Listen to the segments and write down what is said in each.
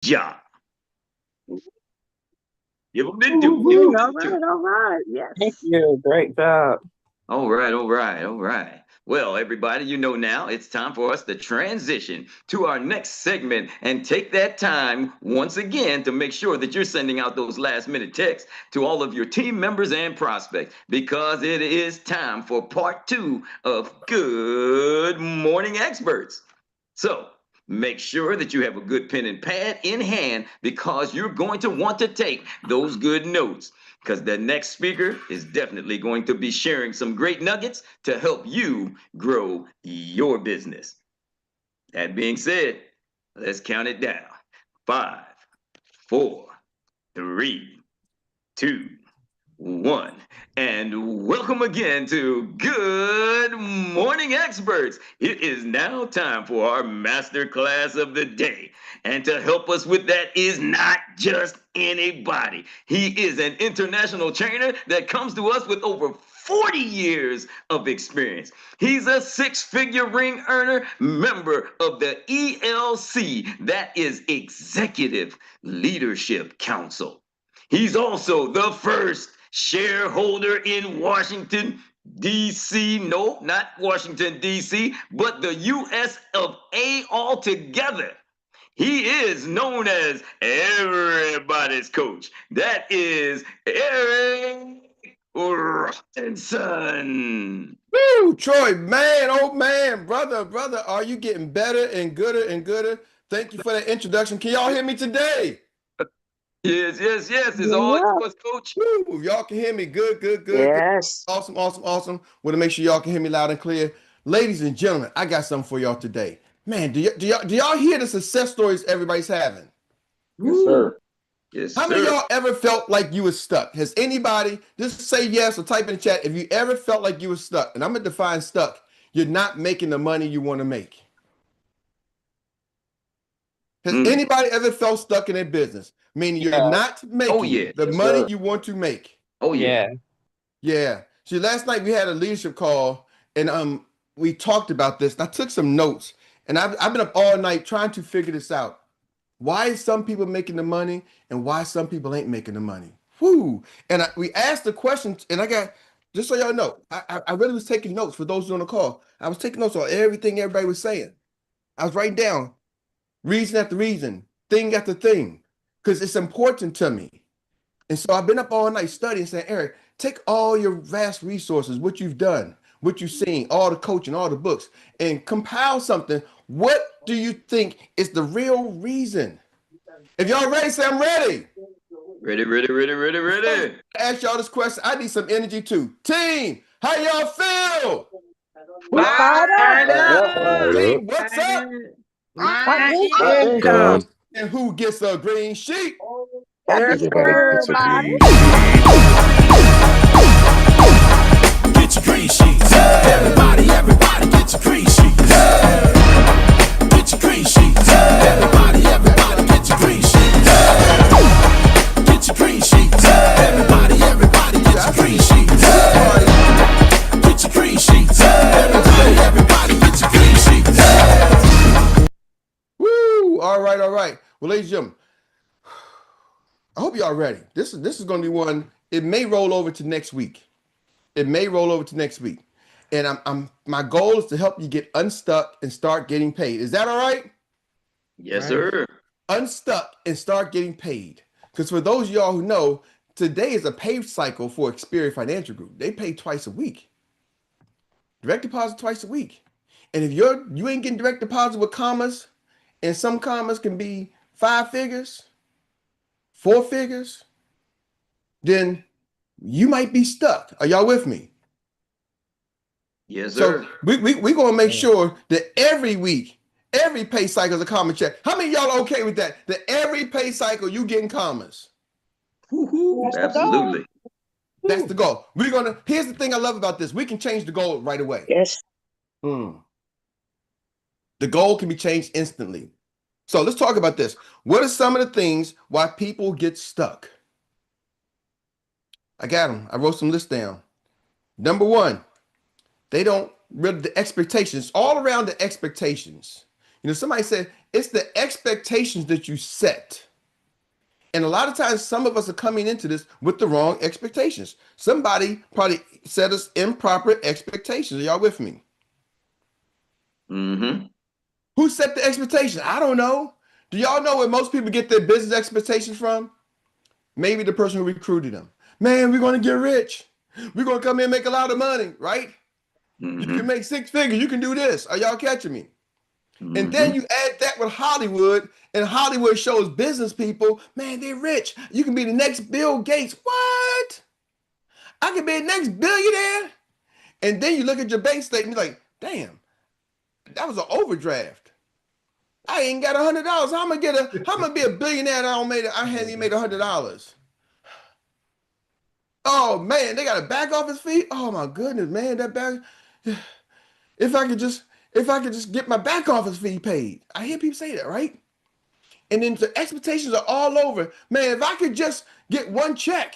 job. Give them the do. Give Woo-hoo. them All the do. right, all right. Thank Yes. you. Great job. All right, all right, all right. Well, everybody, you know now it's time for us to transition to our next segment and take that time once again to make sure that you're sending out those last minute texts to all of your team members and prospects because it is time for part two of Good Morning Experts. So, make sure that you have a good pen and pad in hand because you're going to want to take those good notes because the next speaker is definitely going to be sharing some great nuggets to help you grow your business. That being said, let's count it down. Five, four, three, two, one. And welcome again to Good Morning Experts. It is now time for our master class of the day. And to help us with that is not just anybody. He is an international trainer that comes to us with over 40 years of experience. He's a six-figure ring earner, member of the ELC, that is Executive Leadership Council. He's also the first shareholder in Washington, D.C. No, not Washington, D.C., but the U.S. of A altogether. He is known as everybody's coach. That is Erik Robinson. Woo, Troy, man, oh man, brother, are you getting better and gooder and gooder? Thank you for that introduction. Can y'all hear me today? Yes, yes, yes. It's all Yeah. yours, coach. Woo, y'all can hear me. Good. Yes. Awesome. Want to make sure y'all can hear me loud and clear. Ladies and gentlemen, I got something for y'all today. Man, do y'all hear the success stories everybody's having? Yes, sir. Yes, How many of sir. y'all ever felt like you was stuck? Has anybody, just say yes or type in the chat if you ever felt like you was stuck? And I'm gonna define stuck. You're not making the money you want to make. Has Mm. anybody ever felt stuck in their business? Meaning you're Yeah. not Oh, making yeah. the Yes, money sir. you want to make. Oh, yeah. Yeah. Yeah. See, last night we had a leadership call and we talked about this and I took some notes and I've been up all night trying to figure this out. Why is some people making the money and why some people ain't making the money? Whoo. And we asked the question and I got, just so y'all know, I really was taking notes for those who on the call. I was taking notes on everything everybody was saying. I was writing down reason after reason, thing after thing, because it's important to me. And so I've been up all night studying, saying, Erik, take all your vast resources, what you've done, what you've seen, all the coaching, all the books, and compile something. What do you think is the real reason? If y'all ready, say I'm ready. Ready, ready, ready, ready, ready. I ask y'all this question. I need some energy too. Team, how y'all feel? We fired up. Fired up. Fired up. Team, what's up? What My income? My income. income. And who gets a green sheet? That's Everybody gets a everybody. green sheet. Get your green sheets. Everybody get your green sheets. Get your green sheets. Everybody get your green sheets. Get your green sheets. Everybody get your green sheets. Get your green sheets. Everybody get your green sheets. Woo! All right. Well, ladies and gentlemen, I hope y'all ready. This is going to be one. It may roll over to next week. And I'm my goal is to help you get unstuck and start getting paid. Is that all right? Yes, sir. Unstuck and start getting paid. Because for those of y'all who know, today is a pay cycle for Experian Financial Group. They pay twice a week. Direct deposit twice a week. And if you ain't getting direct deposit with commas, and some commas can be 5 figures, 4 figures, then you might be stuck. Are y'all with me? Yes, So sir. we gonna make sure that every week, every pay cycle is a comma check. How many of y'all okay with that? That every pay cycle you getting commas. Woo-hoo. That's the goal. Absolutely. That's the goal. Here's the thing I love about this. We can change the goal right away. Yes. The goal can be changed instantly. So let's talk about this. What are some of the things why people get stuck? I got them. I wrote some lists down. Number one, they don't really the expectations all around the expectations. Somebody said it's the expectations that you set. And a lot of times, some of us are coming into this with the wrong expectations. Somebody probably set us improper expectations. Are y'all with me? Mm-hmm. Who set the expectations? I don't know. Do y'all know where most people get their business expectations from? Maybe the person who recruited them. Man, we're going to get rich. We're going to come in and make a lot of money, right? You Mm-hmm. can make 6 figures. You can do this. Are y'all catching me? And then Mm-hmm. you add that with Hollywood, and Hollywood shows business people, man, they're rich. You can be the next Bill Gates. What? I can be the next billionaire? And then you look at your bank statement, you're like, damn, that was an overdraft. I ain't got $100. How am I gonna be a billionaire and I hadn't even made $100? Oh man, they got a back office fee. Oh my goodness, man, that back. If I could just get my back office fee paid. I hear people say that, right? And then the expectations are all over. Man, if I could just get one check.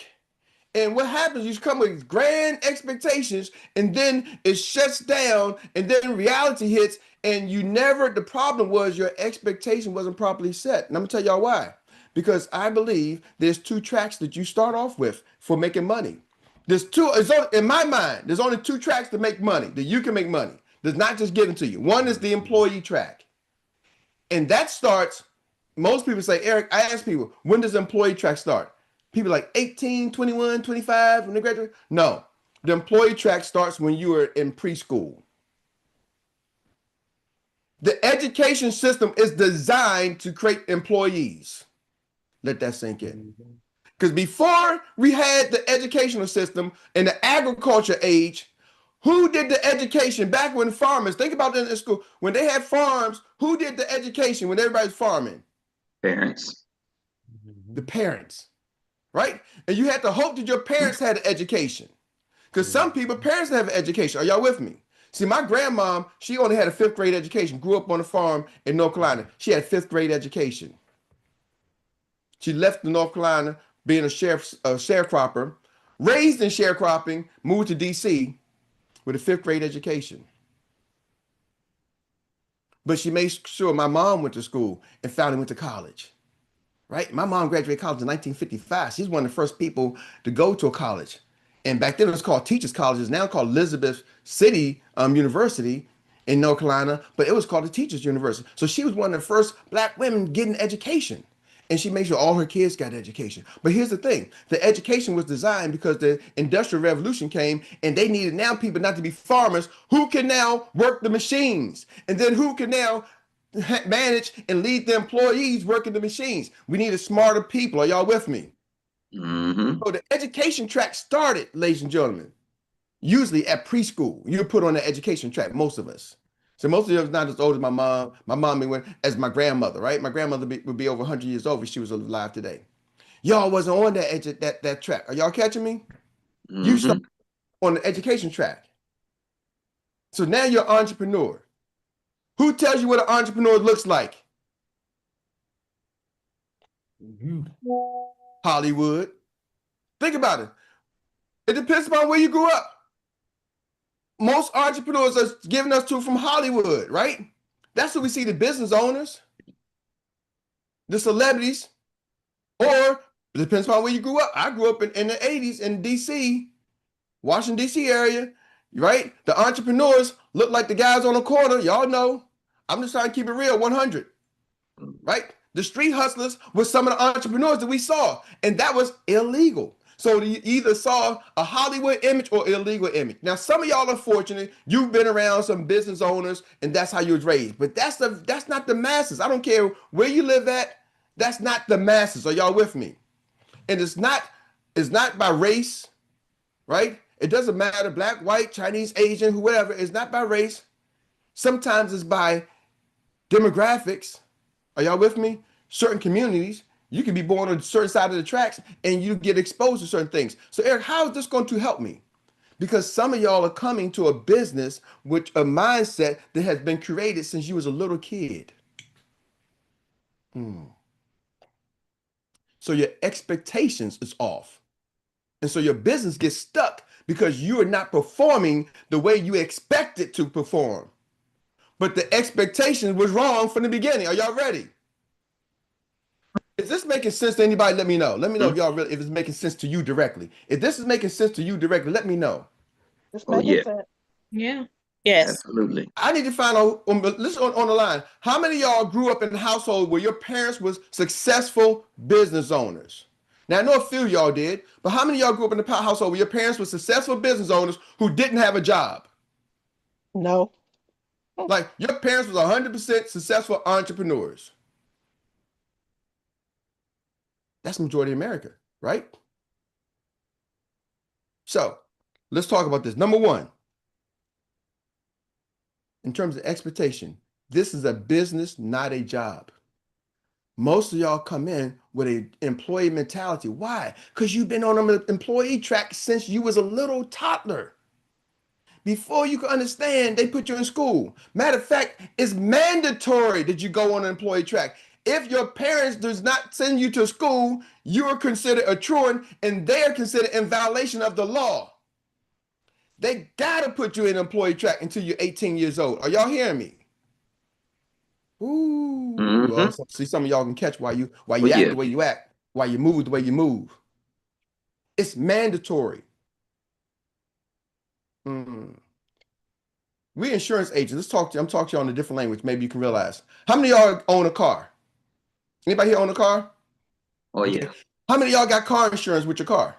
And what happens, you come with grand expectations, and then it shuts down, and then reality hits, and the problem was your expectation wasn't properly set. And I'm gonna tell y'all why. Because I believe there's 2 tracks that you start off with for making money. In my mind, there's only 2 tracks to make money, that you can make money. There's not just given to you. One is the employee track. And that starts, most people say, Eric, I ask people, when does the employee track start? People like 18, 21, 25 when they graduate. No, the employee track starts when you are in preschool. The education system is designed to create employees. Let that sink in. Because before we had the educational system in the agriculture age, who did the education back when farmers, think about that in school, when they had farms, who did the education when everybody's farming? Parents. The parents, right? And you had to hope that your parents had an education. Because some people, parents have an education. Are y'all with me? See, my grandmom, she only had a 5th grade education, grew up on a farm in North Carolina. She had 5th grade education. She left North Carolina being a sharecropper, raised in sharecropping, moved to DC with a 5th grade education. But she made sure my mom went to school and finally went to college, right? My mom graduated college in 1955. She's one of the first people to go to a college. And back then it was called Teachers College. It's now called Elizabeth City University in North Carolina, but it was called the Teachers University. So she was one of the first Black women getting education. And she made sure all her kids got education. But here's the thing. The education was designed because the Industrial Revolution came and they needed now people not to be farmers who can now work the machines. And then who can now manage and lead the employees working the machines. We needed smarter people. Are y'all with me? Mm-hmm. So the education track started, ladies and gentlemen, usually at preschool. You're put on the education track, most of us. So most of us not as old as my mom. My mom went as my grandmother, right? My grandmother would be over 100 years old if she was alive today. Y'all wasn't on that track. Are y'all catching me? Mm-hmm. You started on the education track. So now you're an entrepreneur. Who tells you what an entrepreneur looks like? Hollywood. Think about it. It depends upon where you grew up. Most entrepreneurs are giving us to from Hollywood, right? That's what we see, the business owners, the celebrities, or it depends upon where you grew up. I grew up in the 80s in DC, Washington, D.C. area, right? The entrepreneurs look like the guys on the corner. Y'all know. I'm just trying to keep it real, 100, right? The street hustlers were some of the entrepreneurs that we saw, and that was illegal. So you either saw a Hollywood image or illegal image. Now, some of y'all are fortunate. You've been around some business owners, and that's how you was raised. But that's not the masses. I don't care where you live at. That's not the masses. Are y'all with me? And it's not by race, right? It doesn't matter, black, white, Chinese, Asian, whoever. It's not by race. Sometimes it's by demographics. Are y'all with me? Certain communities. You can be born on a certain side of the tracks and you get exposed to certain things. So Eric, how is this going to help me? Because some of y'all are coming to a business with a mindset that has been created since you was a little kid. So your expectations is off. And so your business gets stuck because you are not performing the way you expect it to perform. but the expectation was wrong from the beginning. Are y'all ready? Is this making sense to anybody? Let me know. Let me know if y'all really, if it's making sense to you directly. If this is making sense to you directly, let me know. It's Oh, making yeah. sense. Yeah. Yes. Absolutely. I need to find out, listen on the line. How many of y'all grew up in a household where your parents was successful business owners? Now, I know a few of y'all did, but how many of y'all grew up in a household where your parents were successful business owners who didn't have a job? No. Like your parents was 100% successful entrepreneurs. That's majority of America, right? So let's talk about this. Number one, in terms of expectation, this is a business, not a job. Most of y'all come in with an employee mentality. Why? Because you've been on an employee track since you was a little toddler. Before you can understand, they put you in school. Matter of fact, it's mandatory that you go on an employee track. If your parents does not send you to school, you are considered a truant and they are considered in violation of the law. They gotta put you in employee track until you're 18 years old. Are y'all hearing me? Ooh, well, see, some of y'all can catch why you act the way you act, why you move the way you move. It's mandatory. We insurance agents. Let's talk to you. I'm talking to you on a different language. Maybe you can realize. How many of y'all own a car? Anybody here own a car? Oh, yeah. How many of y'all got car insurance with your car?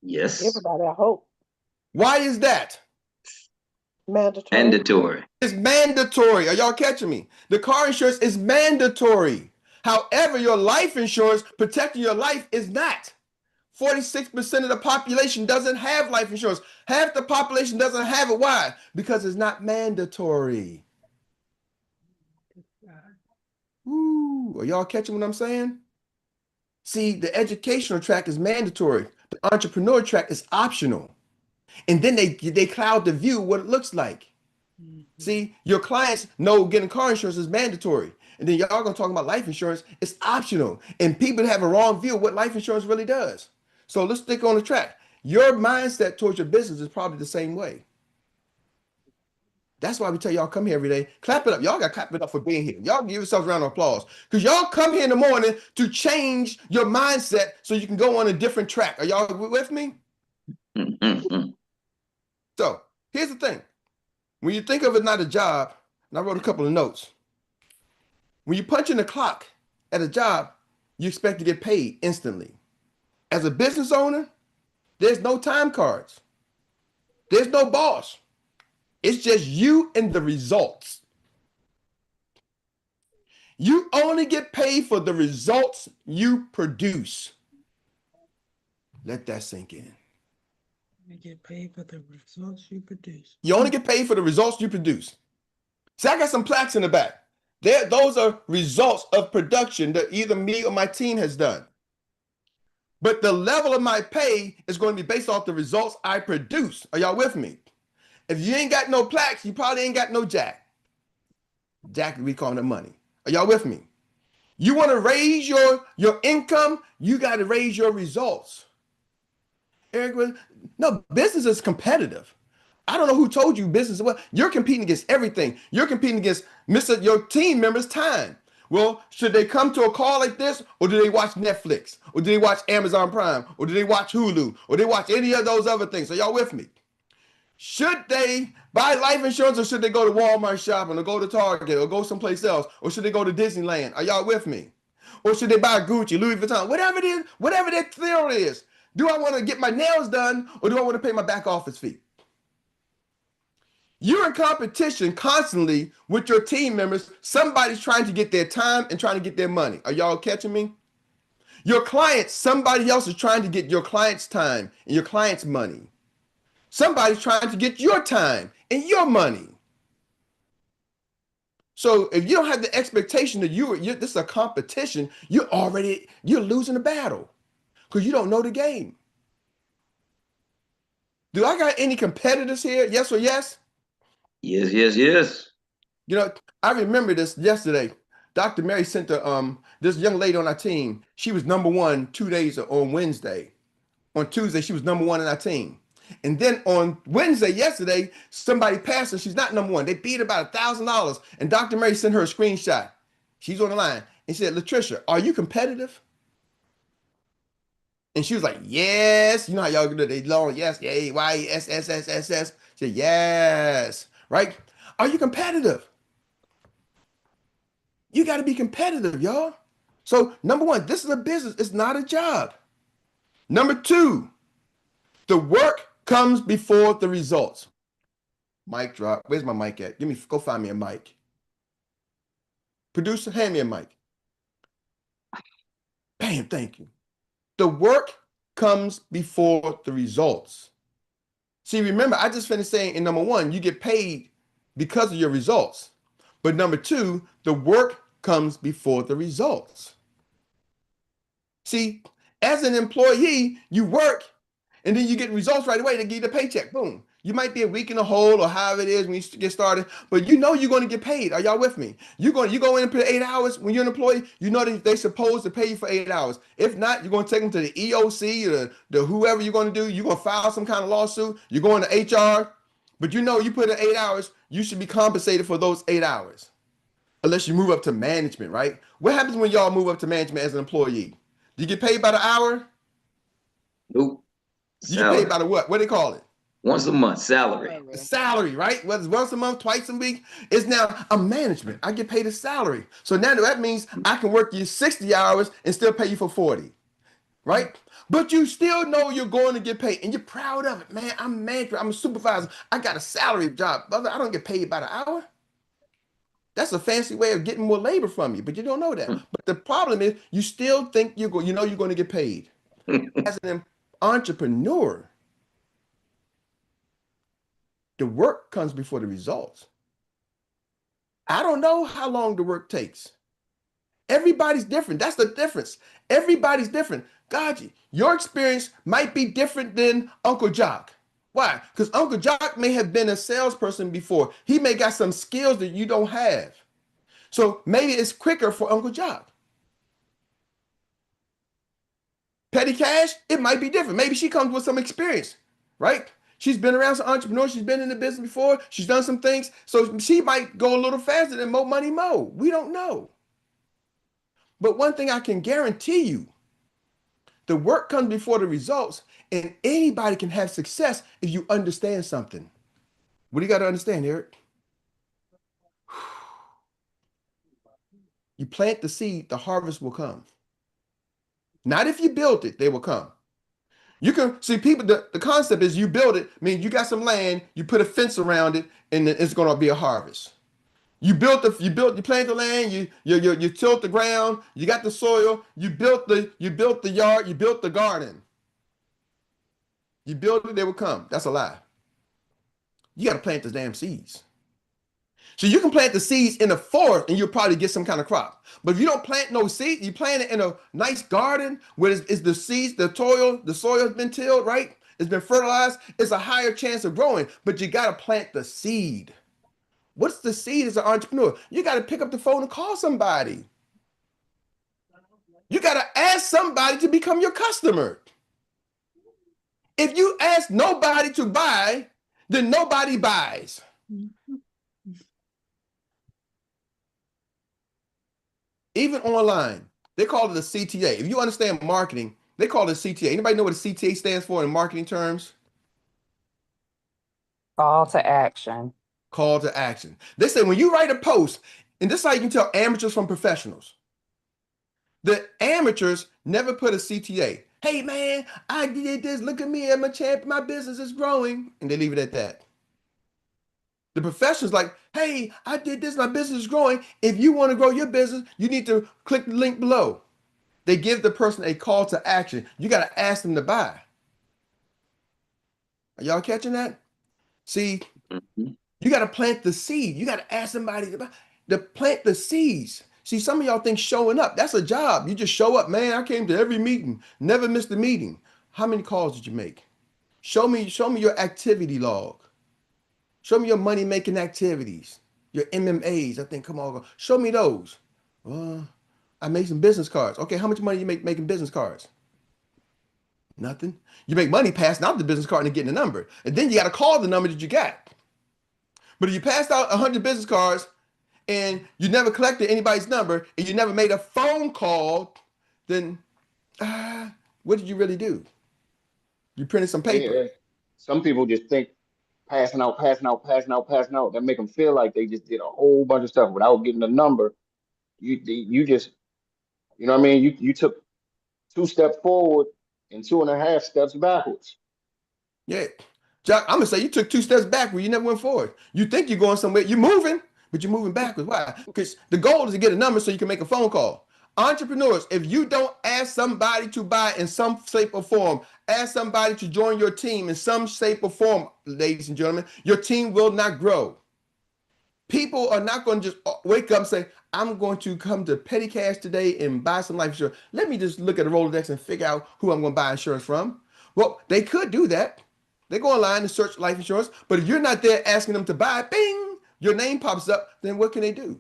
Yes. Everybody, I hope. Why is that? Mandatory. Mandatory. It's mandatory. Are y'all catching me? The car insurance is mandatory. However, your life insurance, protecting your life, is not. 46% of the population doesn't have life insurance. Half the population doesn't have it. Why? Because it's not mandatory. Ooh, are y'all catching what I'm saying? See, the educational track is mandatory. The entrepreneur track is optional. And then they cloud the view what it looks like. See, your clients know getting car insurance is mandatory. And then y'all gonna talk about life insurance, it's optional. And people have a wrong view of what life insurance really does. So let's stick on the track. Your mindset towards your business is probably the same way. That's why we tell y'all come here every day. Clap it up. Y'all got to clap it up for being here. Y'all give yourselves a round of applause. Because y'all come here in the morning to change your mindset so you can go on a different track. Are y'all with me? So here's the thing. When you think of it not a job, and I wrote a couple of notes. When you punch in the clock at a job, you expect to get paid instantly. As a business owner, there's no time cards. There's no boss. It's just you and the results. You only get paid for the results you produce. Let that sink in. You get paid for the results you produce. You only get paid for the results you produce. See, I got some plaques in the back. Those are results of production that either me or my team has done. But the level of my pay is going to be based off the results I produce. Are y'all with me? If you ain't got no plaques, you probably ain't got no jack. Jack, we call it money. Are y'all with me? You want to raise your income, you got to raise your results. Eric, no, business is competitive. I don't know who told you business. Well, you're competing against everything. You're competing against your team members' time. Well, should they come to a call like this, or do they watch Netflix, or do they watch Amazon Prime, or do they watch Hulu, or they watch any of those other things? Are y'all with me? Should they buy life insurance, or should they go to Walmart shopping, or go to Target, or go someplace else, or should they go to Disneyland? Are y'all with me? Or should they buy Gucci, Louis Vuitton, whatever it is, whatever their theory is? Do I want to get my nails done, or do I want to pay my back office fee? You're in competition constantly with your team members. Somebody's trying to get their time and trying to get their money. Are y'all catching me? Your clients, somebody else is trying to get your client's time and your client's money. Somebody's trying to get your time and your money. So if you don't have the expectation that this is a competition, you're losing the battle because you don't know the game. Do I got any competitors here? Yes or yes? Yes, yes, yes. You know, I remember this yesterday. Dr. Meri sent this young lady on our team. She was number one 2 days on Wednesday. On Tuesday, she was number one in our team. And then on Wednesday, yesterday, somebody passed her. She's not number one. They beat her about $1,000. And Dr. Meri sent her a screenshot. She's on the line. And she said, Latricia, are you competitive? And she was like, yes. You know how y'all do they long, yes, yay, Y-E-S-S-S-S-S. She said, yes, right? Are you competitive? You got to be competitive, y'all. So number one, this is a business. It's not a job. Number two, the work comes before the results. Mic drop. Where's my mic at? Go find me a mic. Producer, hand me a mic. Bam, thank you. The work comes before the results. See, remember, I just finished saying in number one, you get paid because of your results. But number two, the work comes before the results. See, as an employee, you work and then you get results right away. They give you the paycheck. Boom. You might be a week in a hole or however it is when you get started, but you know you're going to get paid. Are y'all with me? You go in and put 8 hours when you're an employee. You know that they're supposed to pay you for 8 hours. If not, you're going to take them to the EOC or the whoever you're going to do. You're going to file some kind of lawsuit. You're going to HR, but you know you put in 8 hours. You should be compensated for those 8 hours, unless you move up to management, right? What happens when y'all move up to management as an employee? Do you get paid by the hour? Nope. You get paid by the what? What do they call it? Once a month, salary. A salary, right? Whether it's once a month, twice a week, it's now a management. I get paid a salary. So now that means I can work you 60 hours and still pay you for 40, right? But you still know you're going to get paid and you're proud of it, man. I'm a manager, I'm a supervisor. I got a salary job. Brother, I don't get paid by the hour. That's a fancy way of getting more labor from you, but you don't know that. But the problem is you still think you're going to get paid. As an entrepreneur, the work comes before the results. I don't know how long the work takes. Everybody's different. That's the difference. Everybody's different. God, your experience might be different than Uncle Jock. Why? Because Uncle Jock may have been a salesperson before. He may got some skills that you don't have. So maybe it's quicker for Uncle Jock. Petty Cash, it might be different. Maybe she comes with some experience, right? She's been around some entrepreneurs. She's been in the business before. She's done some things. So she might go a little faster than Mo Money Mo. We don't know. But one thing I can guarantee you, the work comes before the results, and anybody can have success if you understand something. What do you got to understand, Eric? You plant the seed, the harvest will come. Not if you built it, they will come. You can see people, the concept is you build it, means you got some land, you put a fence around it, and then it's going to be a harvest. You plant the land, you tilt the ground, you got the soil, you built the yard, you built the garden. You build it, they will come. That's a lie. You got to plant the damn seeds. So you can plant the seeds in a forest and you'll probably get some kind of crop. But if you don't plant no seed, you plant it in a nice garden where it's the seeds, the soil has been tilled, right? It's been fertilized. It's a higher chance of growing, but you got to plant the seed. What's the seed as an entrepreneur? You got to pick up the phone and call somebody. You got to ask somebody to become your customer. If you ask nobody to buy, then nobody buys. Even online, they call it a CTA. If you understand marketing, they call it a CTA. Anybody know what a CTA stands for in marketing terms? Call to action. Call to action. They say when you write a post, and this is how you can tell amateurs from professionals. The amateurs never put a CTA. Hey man, I did this. Look at me, I'm a champion. My business is growing. And they leave it at that. The professionals like, hey, I did this, my business is growing. If you want to grow your business, you need to click the link below. They give the person a call to action. You got to ask them to buy. Are y'all catching that? See, you got to plant the seed. You got to ask somebody to plant the seeds. See, some of y'all think showing up, that's a job. You just show up. Man, I came to every meeting, never missed a meeting. How many calls did you make? Show me your activity log. Show me your money-making activities, your MMAs. I think, come on, show me those. I made some business cards. Okay, how much money you make making business cards? Nothing. You make money passing out the business card and getting the number. And then you got to call the number that you got. But if you passed out 100 business cards and you never collected anybody's number and you never made a phone call, then what did you really do? You printed some paper. Yeah. Some people just think passing out, passing out, passing out, passing out. That make them feel like they just did a whole bunch of stuff without getting the number. You just, you know what I mean? You took 2 steps forward and 2.5 steps backwards. Yeah. Jack, I'm gonna say you took 2 steps back where you never went forward. You think you're going somewhere, you're moving, but you're moving backwards. Why? Because the goal is to get a number so you can make a phone call. Entrepreneurs, if you don't ask somebody to buy in some shape or form, ask somebody to join your team in some shape or form, ladies and gentlemen, your team will not grow. People are not going to just wake up and say, I'm going to come to Petty Cash today and buy some life insurance. Let me just look at the Rolodex and figure out who I'm going to buy insurance from. Well, they could do that. They go online and search life insurance, but if you're not there asking them to buy, bing, your name pops up, then what can they do?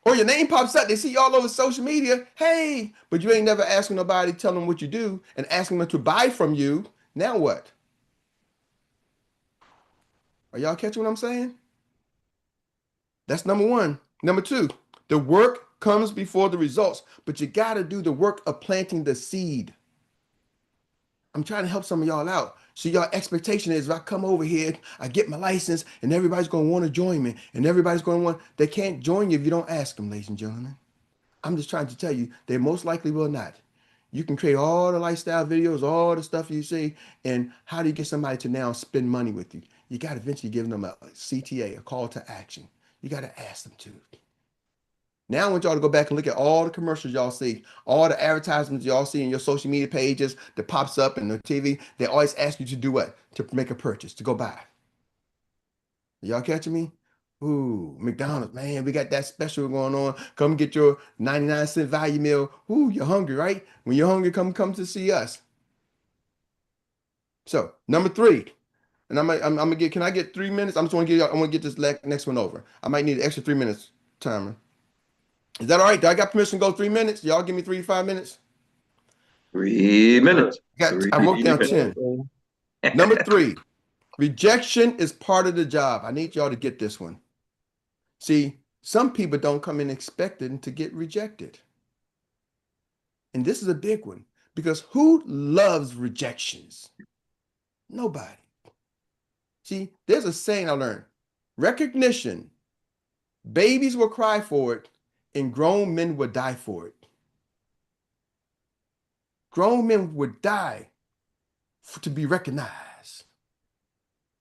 Or your name pops up, they see you all over social media, hey, but you ain't never asking nobody, telling them what you do and asking them to buy from you. Now what? Are y'all catching what I'm saying? That's number one. Number two, the work comes before the results, but you got to do the work of planting the seed. I'm trying to help some of y'all out. So your expectation is if I come over here, I get my license, and everybody's going to want to join me, and everybody's going to want, they can't join you if you don't ask them, ladies and gentlemen. I'm just trying to tell you, they most likely will not. You can create all the lifestyle videos, all the stuff you see, and how do you get somebody to now spend money with you? You got to eventually give them a CTA, a call to action. You got to ask them to. Now I want y'all to go back and look at all the commercials y'all see, all the advertisements y'all see in your social media pages that pops up in the TV. They always ask you to do what? To make a purchase, to go buy. Y'all catching me? Ooh, McDonald's, man, we got that special going on. Come get your 99-cent value meal. Ooh, you're hungry, right? When you're hungry, come to see us. So number 3, and I'm gonna get. Can I get 3 minutes? I want to get this next one over. I might need an extra 3 minutes timer. Is that all right? Do I got permission to go 3 minutes? Y'all give me 3 to 5 minutes. 3 minutes. I wrote down 10. Number 3, rejection is part of the job. I need y'all to get this one. See, some people don't come in expecting to get rejected. And this is a big one because who loves rejections? Nobody. See, there's a saying I learned. Recognition. Babies will cry for it and grown men would die for it. Grown men would die to be recognized.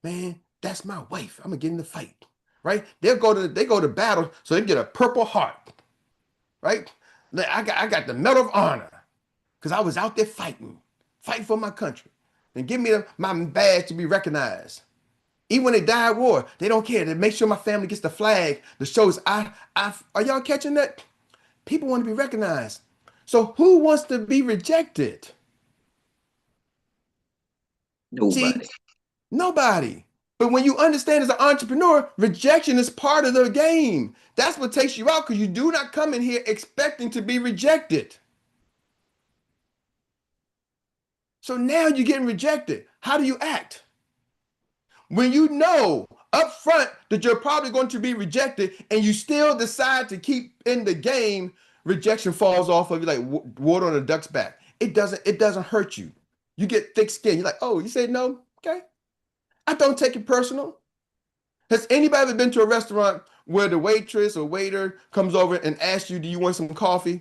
Man, that's my wife. I'm gonna get in the fight, right? They go to battle so they get a Purple Heart, right? I got the Medal of Honor because I was out there fighting for my country, and give me my badge to be recognized. Even when they die at war, they don't care. They make sure my family gets the flag that shows are y'all catching that? People want to be recognized. So who wants to be rejected? Nobody. See, nobody. But when you understand as an entrepreneur, rejection is part of the game. That's what takes you out because you do not come in here expecting to be rejected. So now you're getting rejected. How do you act? When you know up front that you're probably going to be rejected and you still decide to keep in the game, rejection falls off of you like water on a duck's back. It doesn't hurt you. You get thick skin. You're like, oh, you said no? Okay. I don't take it personal. Has anybody ever been to a restaurant where the waitress or waiter comes over and asks you, do you want some coffee?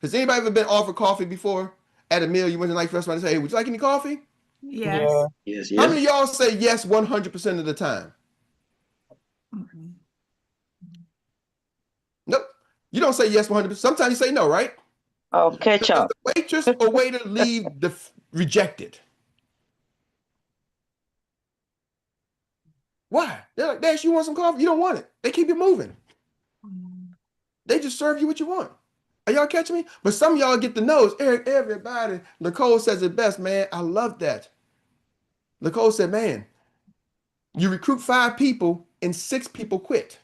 Has anybody ever been offered coffee before at a meal? You went to a nice restaurant and say, hey, would you like any coffee? Yes. Yes, How many yes. of y'all say yes 100% of the time? Mhm. Nope. You don't say yes 100%. Sometimes you say no, right? Oh, catch Does up. the waitress or waiter leave rejected? Why? They're like, Dash, you want some coffee? You don't want it. They keep you moving. They just serve you what you want. Are y'all catching me? But some of y'all get the nose. Eric, everybody. Nicole says it best, man. I love that. Nicole said, man, you recruit 5 people and 6 people quit.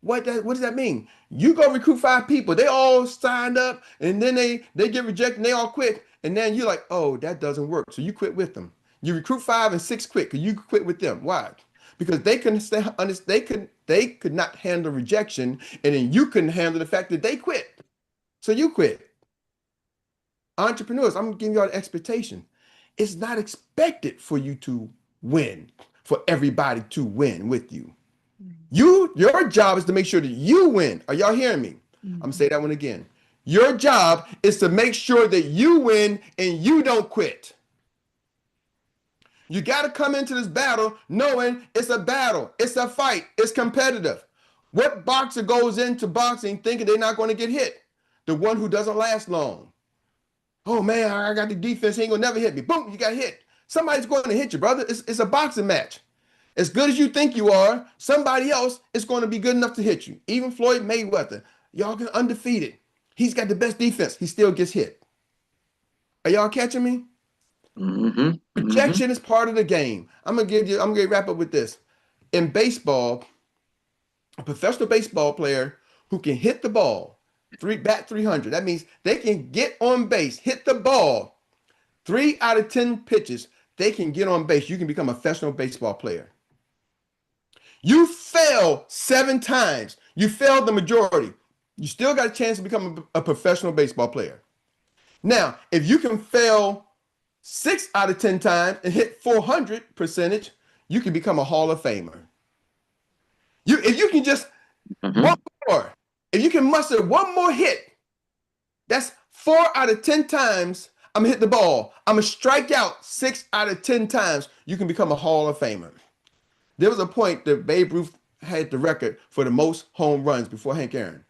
What does that mean? You go recruit 5 people, they all signed up, and then they get rejected, and they all quit, and then you're like, oh, that doesn't work. So you quit with them. You recruit 5 and 6 quit, because you quit with them. Why? Because they could not handle rejection, and then you couldn't handle the fact that they quit. So you quit. Entrepreneurs, I'm gonna give you all the expectation. It's not expected for you to win, for everybody to win with you. Your job is to make sure that you win. Are y'all hearing me? I'm gonna say that one again. Your job is to make sure that you win and you don't quit. You got to come into this battle knowing it's a battle, it's a fight, it's competitive. What boxer goes into boxing thinking they're not going to get hit? The one who doesn't last long. Oh man, I got the defense, he ain't gonna never hit me. Boom, you got hit. Somebody's going to hit you, brother. It's a boxing match. As good as you think you are, somebody else is going to be good enough to hit you. Even Floyd Mayweather, y'all get undefeated. He's got the best defense. He still gets hit. Are y'all catching me? Mm-hmm. Rejection is part of the game. I'm gonna wrap up with this. In baseball, a professional baseball player who can hit the ball, bat 300. That means they can get on base, hit the ball. 3 out of 10 pitches, they can get on base. You can become a professional baseball player. You fail 7 times. You failed the majority. You still got a chance to become a professional baseball player. Now, if you can fail 6 out of 10 times and hit 400 percentage, you can become a Hall of Famer. If you can just one more, if you can muster one more hit, that's 4 out of 10 times I'm gonna hit the ball. I'm gonna strike out 6 out of 10 times. You can become a Hall of Famer. There was a point that Babe Ruth had the record for the most home runs before Hank Aaron.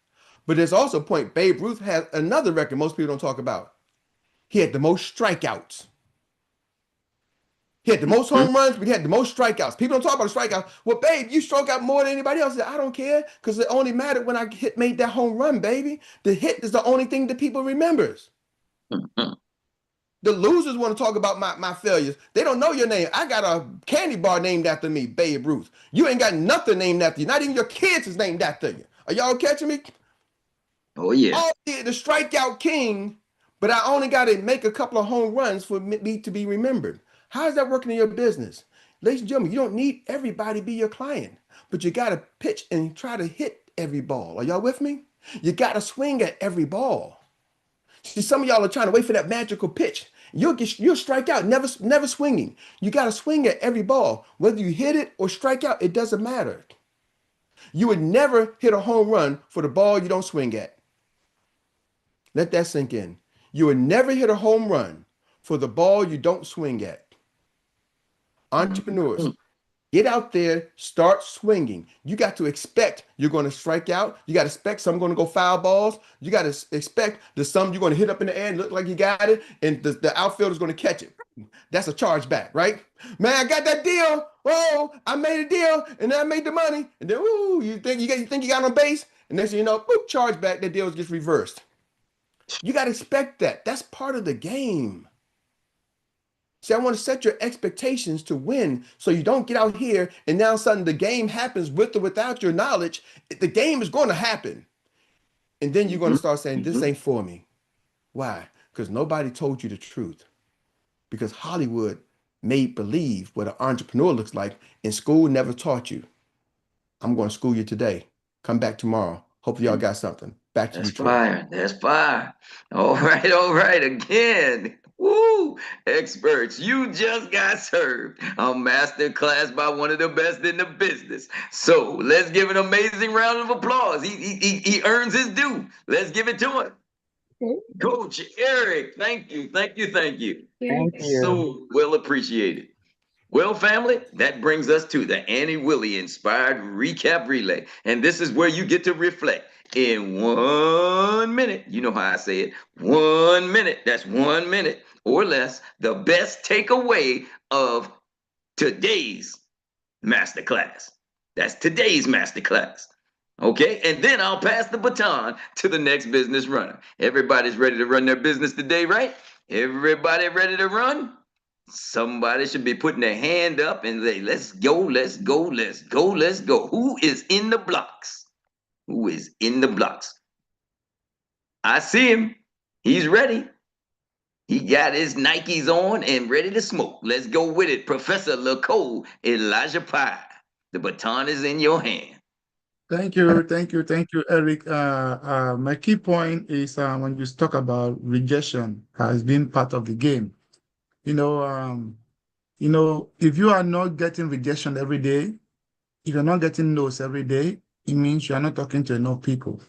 But there's also a point Babe Ruth had another record most people don't talk about. He had the most strikeouts. He had the most home runs, but he had the most strikeouts. People don't talk about the strikeouts. Well, babe, you struck out more than anybody else. I don't care, because it only mattered when I made that home run, baby. The hit is the only thing that people remembers. The losers want to talk about my failures. They don't know your name. I got a candy bar named after me, Babe Ruth. You ain't got nothing named after you. Not even your kids is named after you. Are y'all catching me? Oh, yeah. Oh, the strikeout king, but I only got to make a couple of home runs for me to be remembered. How is that working in your business? Ladies and gentlemen, you don't need everybody to be your client, but you got to pitch and try to hit every ball. Are y'all with me? You got to swing at every ball. See, some of y'all are trying to wait for that magical pitch. You'll strike out, never swinging. You got to swing at every ball. Whether you hit it or strike out, it doesn't matter. You would never hit a home run for the ball you don't swing at. Let that sink in. You would never hit a home run for the ball you don't swing at. Entrepreneurs, get out there, start swinging. You got to expect you're going to strike out. You got to expect some going to go foul balls. You got to expect that some you're going to hit up in the air and look like you got it, and the outfielder's going to catch it. That's a chargeback, right? Man, I got that deal. Oh, I made a deal, and then I made the money. And then, ooh, you think you got on base, and next thing you know, boop, chargeback. That deal gets reversed. You got to expect that. That's part of the game. See, I want to set your expectations to win so you don't get out here and now suddenly the game happens with or without your knowledge. The game is going to happen. And then you're going to start saying, this ain't for me. Why? Because nobody told you the truth. Because Hollywood made believe what an entrepreneur looks like, and school never taught you. I'm going to school you today. Come back tomorrow. Hopefully y'all got something. Back to That's Detroit. fire. That's fire. All right. Again. Woo! Experts, you just got served a master class by one of the best in the business. So let's give an amazing round of applause. He earns his due. Let's give it to him. Coach Erik, thank you. Thank you. So well appreciated. Well, family, that brings us to the Annie Willie Inspired Recap Relay. And this is where you get to reflect in 1 minute. You know how I say it. 1 minute. That's 1 minute or less. The best takeaway of today's masterclass. That's today's masterclass. Okay, and then I'll pass the baton to the next business runner. Everybody's ready to run their business today, right? Everybody ready to run? Somebody should be putting their hand up and say, let's go, let's go, let's go, let's go. Who is in the blocks? who is in the blocks. I see him. He's ready. He got his Nikes on and ready to smoke. Let's go with it. Professor LaCole, Elijah Pye. The baton is in your hand. Thank you, Eric. My key point is when you talk about rejection has been part of the game. You know, if you are not getting rejection every day, if you're not getting no's every day, it means you are not talking to enough people.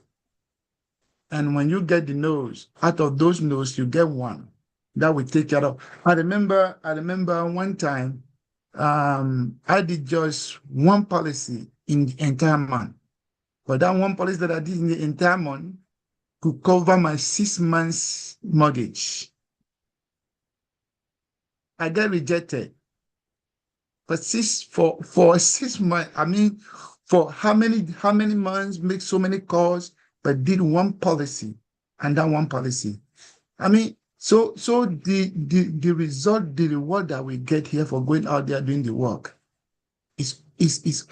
And when you get the no's, out of those no's, you get one that will take care of. I remember one time, I did just one policy in the entire month. But that one policy that I did in the entire month could cover my 6 months mortgage. I got rejected. But for 6 months, I mean, for how many months, make so many calls, but did one policy, and that one policy. I mean, so the result, the reward that we get here for going out there doing the work is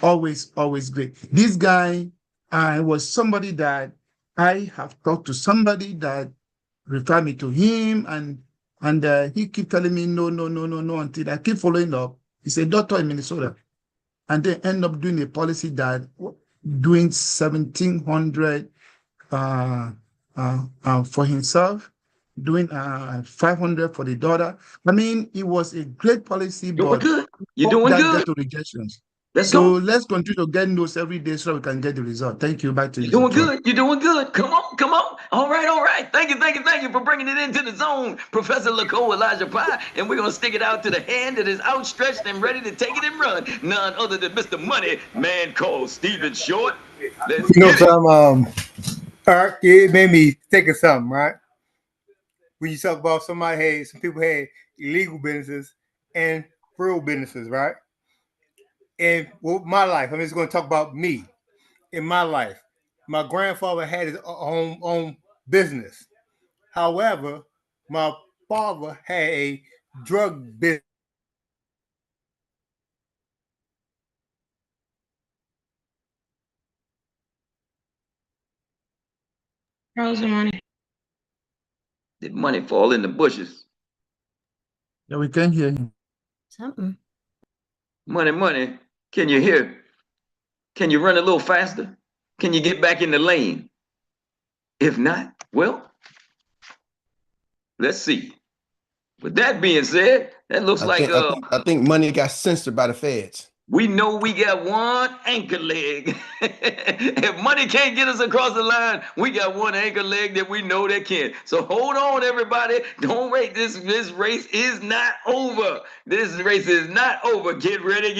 always great. This guy, I was somebody that I have talked to, somebody that referred me to him, and he keep telling me no until I keep following up. He's a doctor in Minnesota, and they end up doing a policy that doing 1,700 for himself, doing 500 for the daughter. I mean, it was a great policy, Doing but good. You're doing good. Get to rejections. Let's So go. let's continue to get notes every day so we can get the result. Thank you. Back to you. You're doing good. You're doing good. Come on. All right. Thank you for bringing it into the zone, Professor LaCole, Elijah Pye. And we're going to stick it out to the hand that is outstretched and ready to take it and run. None other than Mr. Money, man called Stephen Short. Let's get it. Eric, it made me think of something, right? When you talk about some people had illegal businesses and real businesses, right? And with my life, I'm just going to talk about me. In my life, my grandfather had his own business. However, my father had a drug business. How's the money? Did money fall in the bushes? Yeah, we can hear him. Something. Money. Can you hear? Can you run a little faster? Can you get back in the lane? If not, well, let's see. With that being said, that looks I think money got censored by the feds. We know we got one anchor leg. If money can't get us across the line, we got one anchor leg that we know that can. So hold on, everybody. Don't wait. This race is not over. This race is not over. Get ready.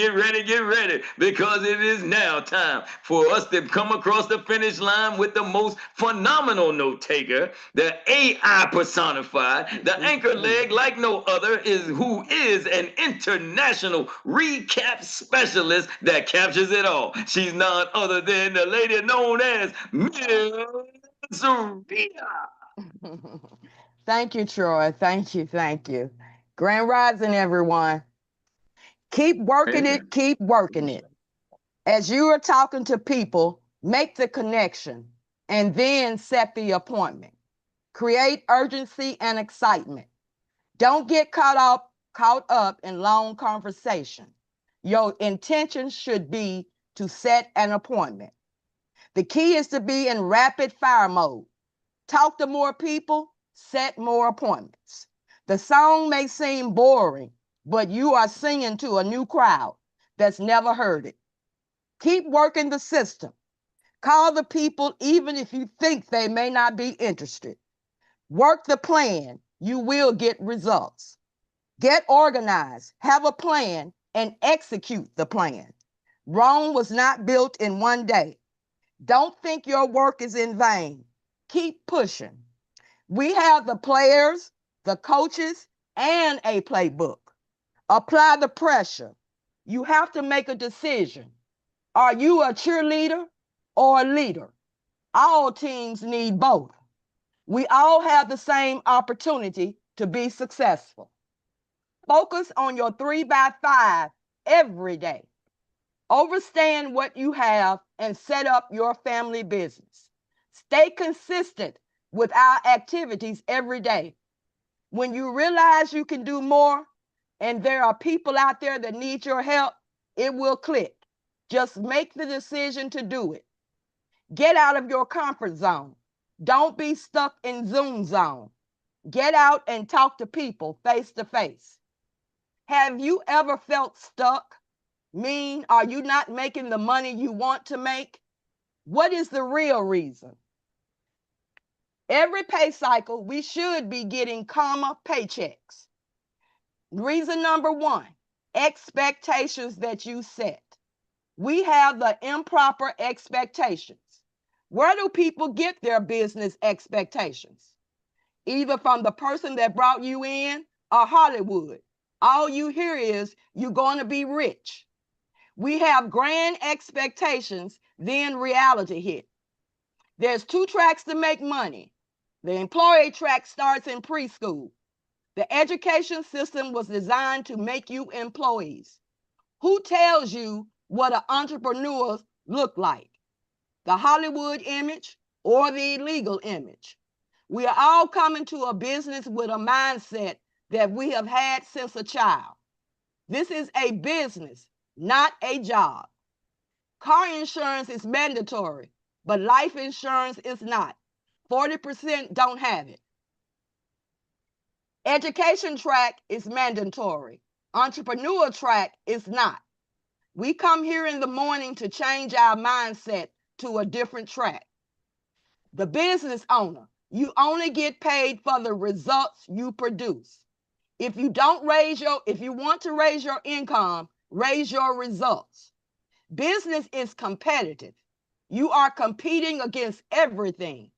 Because it is now time for us to come across the finish line with the most phenomenal note taker, the AI personified, the anchor leg like no other, who is an international recap specialist that captures it all. She's none other than the lady known as Meri Robinson. Thank you, Troy. Thank you. Grand Rising, everyone. Keep working it. Keep working it. As you are talking to people, make the connection and then set the appointment. Create urgency and excitement. Don't get caught up in long conversation. Your intention should be to set an appointment. The key is to be in rapid fire mode. Talk to more people, set more appointments. The song may seem boring, but you are singing to a new crowd that's never heard it. Keep working the system. Call the people even if you think they may not be interested. Work the plan. You will get results. Get organized, have a plan, and execute the plan. Rome was not built in one day. Don't think your work is in vain. Keep pushing. We have the players, the coaches, and a playbook. Apply the pressure. You have to make a decision. Are you a cheerleader or a leader? All teams need both. We all have the same opportunity to be successful. Focus on your 3x5 every day. Overstand what you have and set up your family business. Stay consistent with our activities every day. When you realize you can do more and there are people out there that need your help, it will click. Just make the decision to do it. Get out of your comfort zone. Don't be stuck in Zoom zone. Get out and talk to people face to face. Have you ever felt stuck? Are you not making the money you want to make? What is the real reason? Every pay cycle, we should be getting comma paychecks. Reason number one, expectations that you set. We have the improper expectations. Where do people get their business expectations? Either from the person that brought you in or Hollywood. All you hear is you're going to be rich. We have grand expectations, then reality hit. There's 2 tracks to make money. The employee track starts in preschool. The education system was designed to make you employees. Who tells you what an entrepreneur look like? The Hollywood image or the illegal image? We are all coming to a business with a mindset that we have had since a child. This is a business, not a job. Car insurance is mandatory, but life insurance is not. 40% don't have it. Education track is mandatory. Entrepreneur track is not. We come here in the morning to change our mindset to a different track. The business owner, you only get paid for the results you produce. If you want to raise your income, raise your results. Business is competitive. You are competing against everything.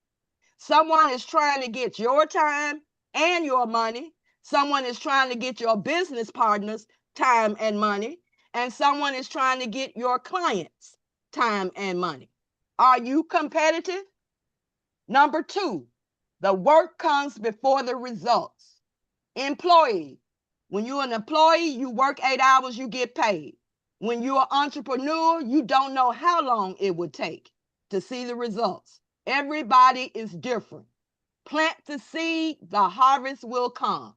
Someone is trying to get your time and your money. Someone is trying to get your business partners' time and money. And someone is trying to get your clients' time and money. Are you competitive? Number 2, the work comes before the results. Employee. When you're an employee, you work 8 hours, you get paid. When you're an entrepreneur, you don't know how long it would take to see the results. Everybody is different. Plant the seed, the harvest will come.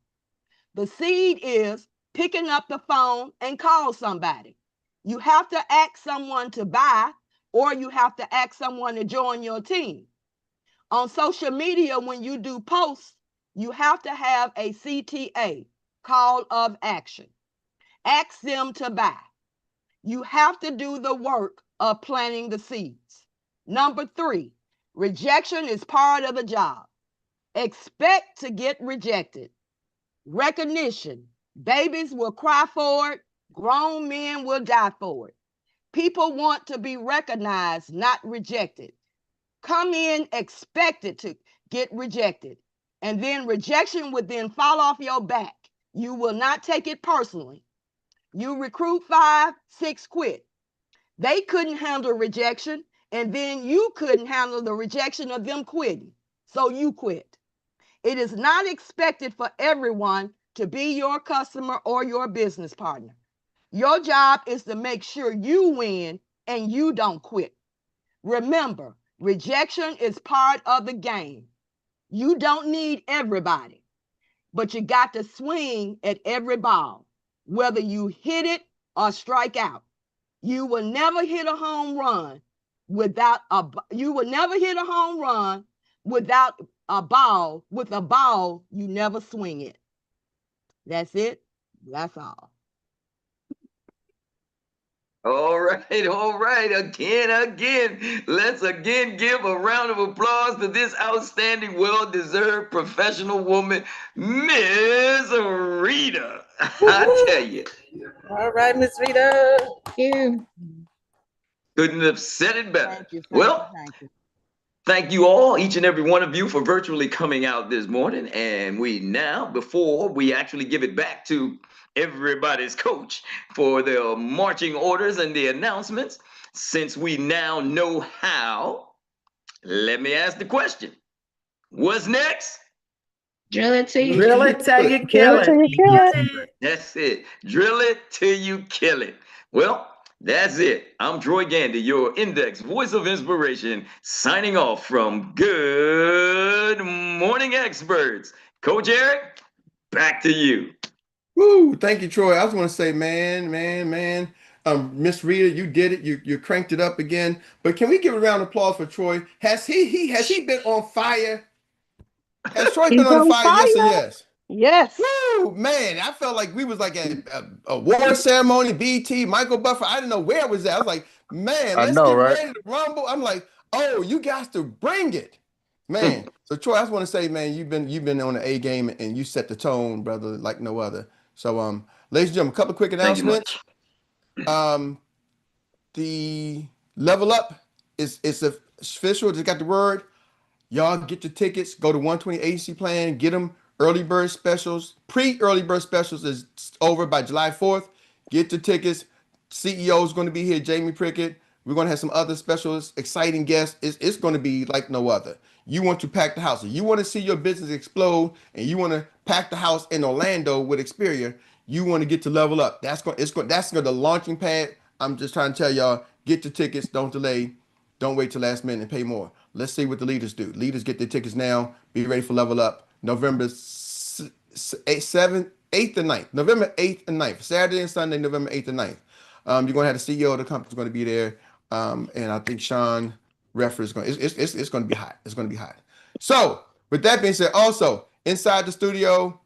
The seed is picking up the phone and call somebody. You have to ask someone to buy, or you have to ask someone to join your team. On social media, when you do posts, you have to have a CTA, call of action. Ask them to buy. You have to do the work of planting the seeds. Number 3, rejection is part of the job. Expect to get rejected. Recognition. Babies will cry for it. Grown men will die for it. People want to be recognized, not rejected. Come in expected to get rejected. And then rejection would then fall off your back. You will not take it personally. You recruit 5, 6 quit. They couldn't handle rejection, and then you couldn't handle the rejection of them quitting. So you quit. It is not expected for everyone to be your customer or your business partner. Your job is to make sure you win and you don't quit. Remember, rejection is part of the game. You don't need everybody, but you got to swing at every ball, whether you hit it or strike out. You will never hit a home run without a ball. With a ball, you never swing it. That's it. That's all. All right. Again. Let's again give a round of applause to this outstanding, well-deserved professional woman, Ms. Rita. I tell you. All right, Miss Rita. Thank you. Couldn't have said it better. Thank you. Thank you. Thank you all, each and every one of you, for virtually coming out this morning. And before we actually give it back to everybody's coach for the marching orders and the announcements, since we now know how, let me ask the question. What's next? Drill it till you Drill it till you kill Till it. you kill it. That's it. Drill it till you kill it. Well, That's it. I'm Troy Gandy, your index voice of inspiration, signing off from Good Morning Experts. Coach Eric, back to you. Woo! Thank you, Troy. I just want to say, man. Miss Rita, you did it. You cranked it up again. But can we give a round of applause for Troy? Has he been on fire? Has Troy been He's on on fire? Yes or fire. yes? Yes. Woo, man, I felt like we was like at a award ceremony, BT, Michael Buffer. I didn't know where it was at. I was like, man, I let's know, get right? ready to rumble. I'm like, oh, you guys to bring it. Man. So Troy, I just want to say, man, you've been on the A game and you set the tone, brother, like no other. So ladies and gentlemen, a couple of quick Thank you announcements. much. The level up is official, just got the word. Y'all get your tickets. Go to 120 agency plan. Get them. Early bird specials. Pre-early bird specials is over by July 4th. Get your tickets. CEO is going to be here. Jamie Prickett. We're going to have some other specials, exciting guests. It's going to be like no other. You want to pack the house. If you want to see your business explode and you want to pack the house in Orlando with Xperia, you want to get to level up. That's the launching pad. I'm just trying to tell y'all, get your tickets. Don't delay. Don't wait till last minute and pay more. Let's see what the leaders do. Leaders get their tickets now. Be ready for Level Up. November 7th, 8th, and 9th. November 8th and 9th. Saturday and Sunday, November 8th and 9th. You're going to have the CEO of the company is going to be there. And I think Sean Reffer is going to, it's going to be hot. It's going to be hot. So with that being said, also inside the studio,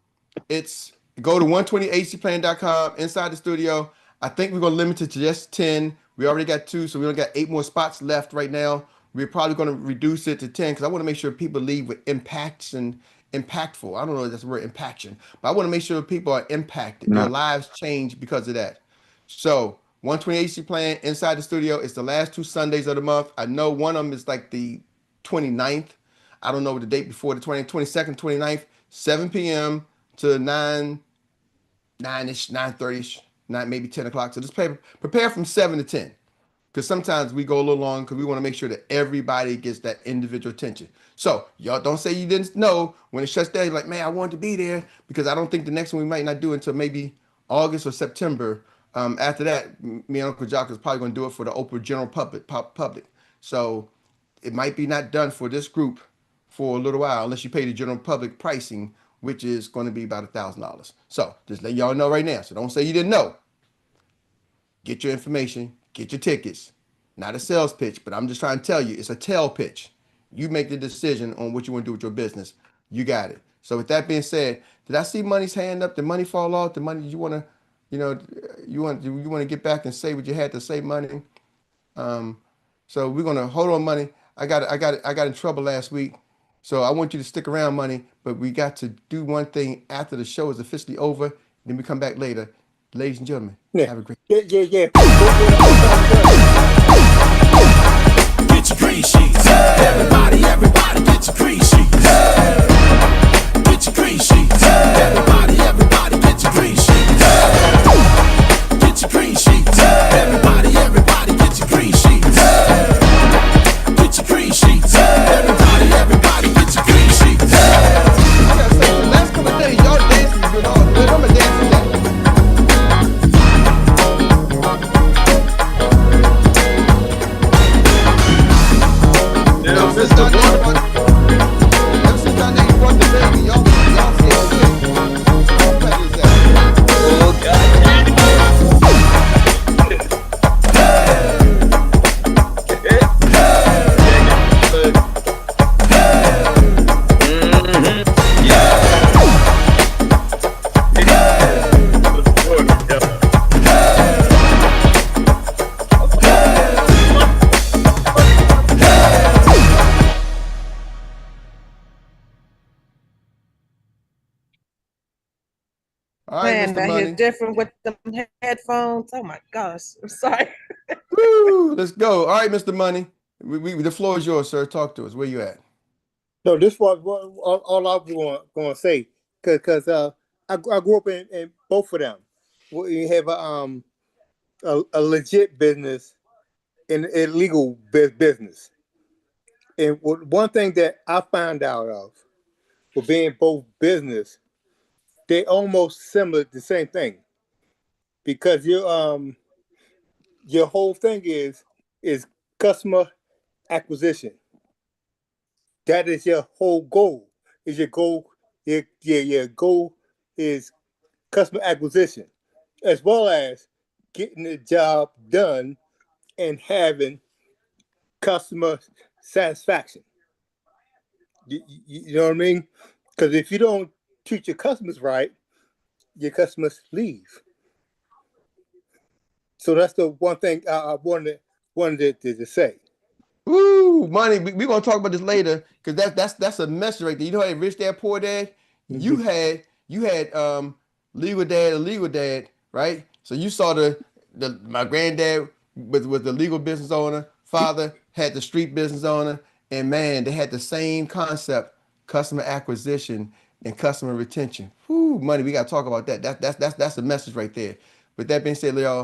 it's go to 120acplan.com. Inside the studio, I think we're going to limit it to just 10. We already got 2, so we only got 8 more spots left right now. We're probably going to reduce it to 10 because I want to make sure people leave with impacts and impactful. I don't know if that's the word impaction, but I want to make sure people are impacted. Their No. lives change because of that. So 120 AC plan inside the studio. It's the last 2 Sundays of the month. I know one of them is like the 29th. I don't know the date before the 20th, 22nd, 29th, 7 p.m. to 9-ish, 9:30ish, 9, maybe 10 o'clock. So just prepare from 7 to 10. Because sometimes we go a little long because we want to make sure that everybody gets that individual attention. So y'all don't say you didn't know when it shuts down. You're like, man, I wanted to be there because I don't think the next one we might not do until maybe August or September. After that, me and Uncle Jock is probably going to do it for the open general public. So it might be not done for this group for a little while unless you pay the general public pricing, which is going to be about $1,000. So just let y'all know right now. So don't say you didn't know. Get your information, get your tickets. Not a sales pitch, but I'm just trying to tell you, it's a tail pitch. You make the decision on what you want to do with your business. You got it. So with that being said, did I see money's hand up? Did money fall off? The money you want to, you want to get back and say what you had to say, money. So we're gonna hold on, money. I got in trouble last week, so I want you to stick around, money. But we got to do one thing after the show is officially over. Then we come back later, ladies and gentlemen. Yeah. Have a great. Yeah. Get your green sheets. Everybody get your green sheets. Get your green sheets. Everybody get your green sheets. Get your green sheets. Everybody get your green sheets. Get your green sheets. Everybody get your green sheets. I gotta say, the last couple of days, y'all dancing been on. I'm a dancing guy. Ever since I named brought the baby, y'all stay sick. What is that? Oh, God. All right, Man, Mr. that Money. is different with the headphones. Oh my gosh. I'm sorry. Woo, let's go. All right, Mr. Money. The floor is yours, sir. Talk to us. Where you at? No, this was all I was going to say, because I grew up in both of them. We have a legit business and a legal business. And one thing that I found out of for being both business, they almost similar, the same thing, because your whole thing is customer acquisition. That is your whole goal. Is your goal? Your goal is customer acquisition, as well as getting the job done and having customer satisfaction. You know what I mean? Because if you don't treat your customers right, your customers leave. So that's the one thing I wanted to say. Ooh, money. We're gonna talk about this later because that's a message right there. You know, hey, rich dad, poor dad. You had legal dad, illegal dad, right? So you saw the my granddad was the legal business owner. Father had the street business owner, and man, they had the same concept: customer acquisition and customer retention. Whoo, money. We gotta talk about that. That's a message right there. With that being said, y'all.